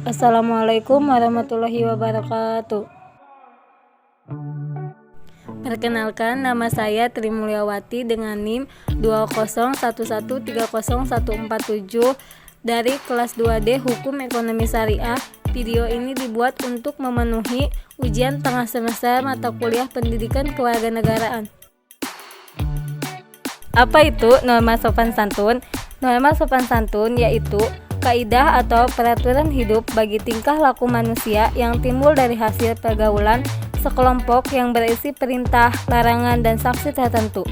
Assalamualaikum warahmatullahi wabarakatuh. Perkenalkan, nama saya Tri Mulyawati dengan NIM 201130147 dari kelas 2D Hukum Ekonomi Syariah. Video ini dibuat untuk memenuhi ujian tengah semester mata kuliah Pendidikan Kewarganegaraan. Apa itu norma sopan santun? Norma sopan santun yaitu kaidah atau peraturan hidup bagi tingkah laku manusia yang timbul dari hasil pergaulan sekelompok yang berisi perintah, larangan, dan sanksi tertentu.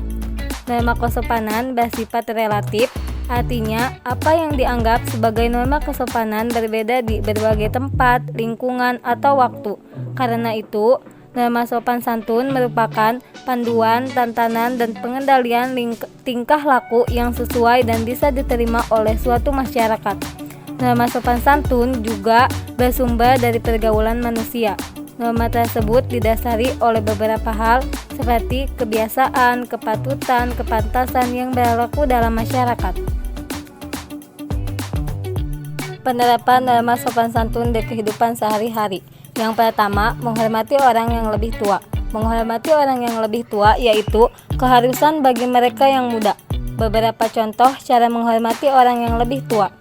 Norma kesopanan bersifat relatif, artinya apa yang dianggap sebagai norma kesopanan berbeda di berbagai tempat, lingkungan, atau waktu. Karena itu, norma sopan santun merupakan panduan, tantangan, dan pengendalian tingkah laku yang sesuai dan bisa diterima oleh suatu masyarakat. Norma sopan santun juga bersumber dari pergaulan manusia. Norma tersebut didasari oleh beberapa hal seperti kebiasaan, kepatutan, kepantasan yang berlaku dalam masyarakat. Penerapan norma sopan santun di kehidupan sehari-hari. Yang pertama, menghormati orang yang lebih tua. Menghormati orang yang lebih tua yaitu keharusan bagi mereka yang muda. Beberapa contoh cara menghormati orang yang lebih tua.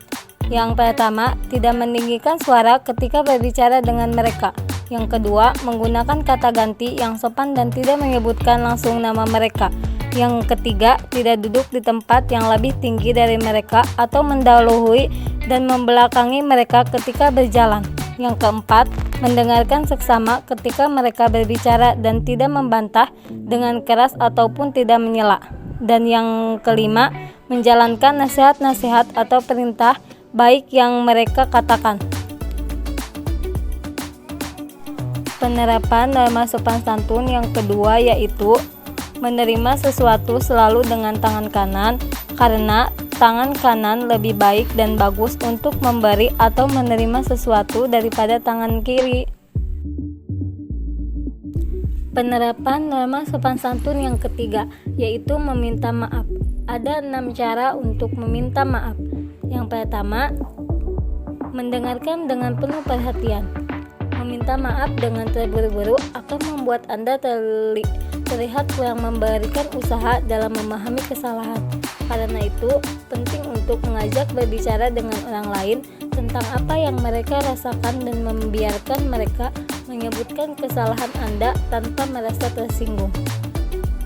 Yang pertama, tidak meninggikan suara ketika berbicara dengan mereka. Yang kedua, menggunakan kata ganti yang sopan dan tidak menyebutkan langsung nama mereka. Yang ketiga, tidak duduk di tempat yang lebih tinggi dari mereka atau mendahului dan membelakangi mereka ketika berjalan. Yang keempat, mendengarkan seksama ketika mereka berbicara dan tidak membantah dengan keras ataupun tidak menyela. Dan yang kelima, menjalankan nasihat-nasihat atau perintah baik yang mereka katakan. Penerapan norma sopan santun yang kedua yaitu menerima sesuatu selalu dengan tangan kanan, karena tangan kanan lebih baik dan bagus untuk memberi atau menerima sesuatu daripada tangan kiri. Penerapan norma sopan santun yang ketiga yaitu meminta maaf. Ada 6 cara untuk meminta maaf. Yang pertama, mendengarkan dengan penuh perhatian. Meminta maaf dengan terburu-buru akan membuat Anda terlihat kurang memberikan usaha dalam memahami kesalahan. Karena itu, penting untuk mengajak berbicara dengan orang lain tentang apa yang mereka rasakan dan membiarkan mereka menyebutkan kesalahan Anda tanpa merasa tersinggung.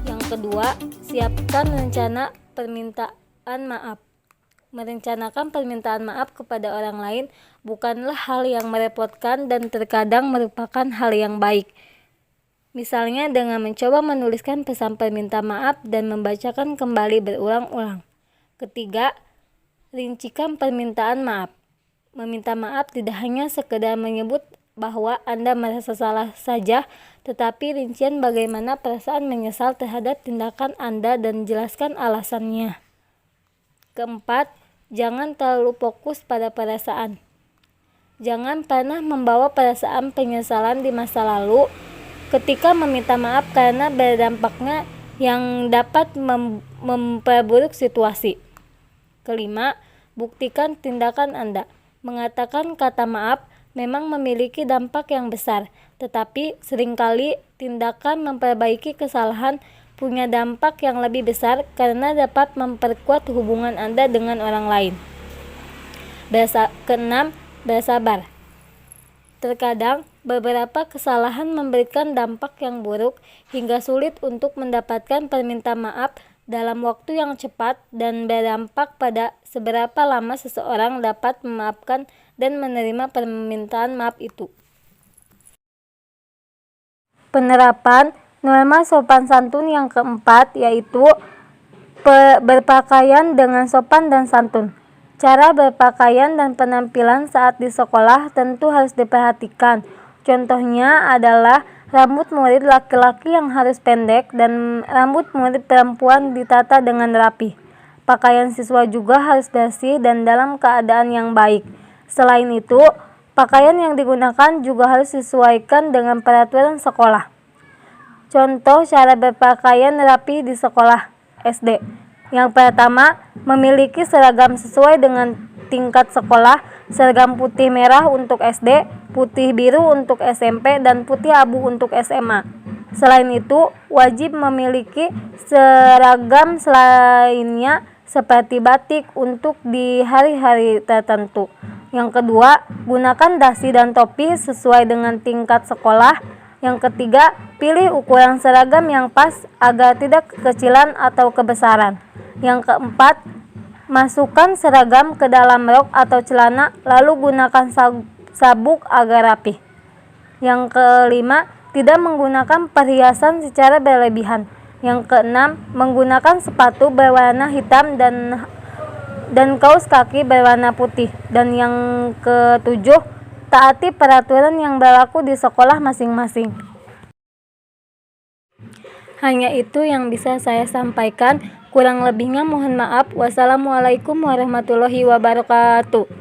Yang kedua, siapkan rencana permintaan maaf. Merencanakan permintaan maaf kepada orang lain bukanlah hal yang merepotkan dan terkadang merupakan hal yang baik. Misalnya dengan mencoba menuliskan pesan permintaan maaf dan membacakan kembali berulang-ulang. Ketiga, rincikan permintaan maaf. Meminta maaf tidak hanya sekedar menyebut bahwa Anda merasa salah saja, tetapi rincian bagaimana perasaan menyesal terhadap tindakan Anda dan jelaskan alasannya. Keempat, jangan terlalu fokus pada perasaan. Jangan pernah membawa perasaan penyesalan di masa lalu ketika meminta maaf karena berdampaknya yang dapat memperburuk situasi. Kelima, buktikan tindakan Anda. Mengatakan kata maaf memang memiliki dampak yang besar, tetapi seringkali tindakan memperbaiki kesalahan punya dampak yang lebih besar karena dapat memperkuat hubungan Anda dengan orang lain. Keenam, bersabar. Terkadang beberapa kesalahan memberikan dampak yang buruk hingga sulit untuk mendapatkan permintaan maaf dalam waktu yang cepat dan berdampak pada seberapa lama seseorang dapat memaafkan dan menerima permintaan maaf itu. Penerapan norma sopan santun yang keempat yaitu berpakaian dengan sopan dan santun. Cara berpakaian dan penampilan saat di sekolah tentu harus diperhatikan. Contohnya adalah rambut murid laki-laki yang harus pendek dan rambut murid perempuan ditata dengan rapi. Pakaian siswa juga harus bersih dan dalam keadaan yang baik. Selain itu, pakaian yang digunakan juga harus disesuaikan dengan peraturan sekolah. Contoh cara berpakaian rapi di sekolah SD. Yang pertama, memiliki seragam sesuai dengan tingkat sekolah seragam putih merah untuk SD, putih biru untuk SMP, dan putih abu untuk SMA. Selain itu, wajib memiliki seragam selainnya seperti batik untuk di hari-hari tertentu. Yang kedua, gunakan dasi dan topi sesuai dengan tingkat sekolah. Yang ketiga, pilih ukuran seragam yang pas agar tidak kekecilan atau kebesaran. Yang keempat, masukkan seragam ke dalam rok atau celana, lalu gunakan sabuk agar rapi. Yang kelima, tidak menggunakan perhiasan secara berlebihan. Yang keenam, menggunakan sepatu berwarna hitam dan kaos kaki berwarna putih. Dan yang ketujuh, taati peraturan yang berlaku di sekolah masing-masing. Hanya itu yang bisa saya sampaikan. Kurang lebihnya mohon maaf. Wassalamualaikum warahmatullahi wabarakatuh.